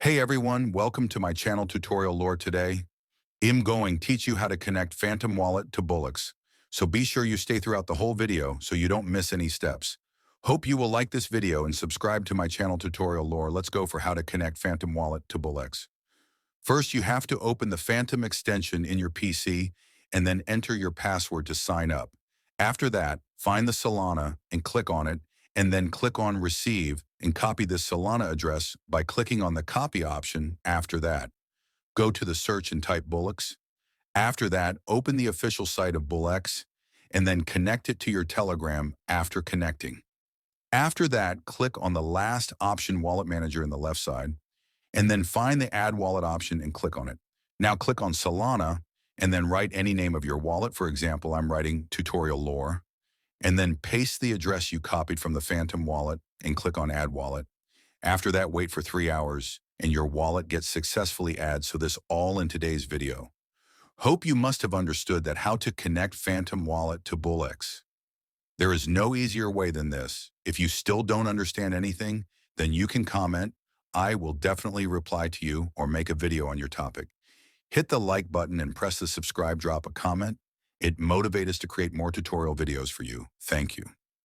Hey everyone, welcome to my channel tutorial lore today. I'm going to teach you how to connect Phantom Wallet to BullX. So be sure you stay throughout the whole video so you don't miss any steps. Hope you will like this video and subscribe to my channel tutorial lore. Let's go for how to connect Phantom Wallet to BullX. First, you have to open the Phantom extension in your PC and then enter your password to sign up. After that, find the Solana and click on it, and then click on Receive and copy this Solana address by clicking on the copy option after that. Go to the search and type BullX. After that, open the official site of BullX and then connect it to your Telegram after connecting. After that, click on the last option Wallet Manager in the left side and then find the Add Wallet option and click on it. Now click on Solana and then write any name of your wallet. For example, I'm writing tutorial lore, and then paste the address you copied from the Phantom wallet and click on Add Wallet. After that, wait for 3 hours and your wallet gets successfully added. So this all in today's video. Hope you must have understood that how to connect Phantom Wallet to BullX. There is no easier way than this. If you still don't understand anything, then you can comment. I will definitely reply to you or make a video on your topic. Hit the like button and press the subscribe, drop a comment. It motivates us to create more tutorial videos for you. Thank you.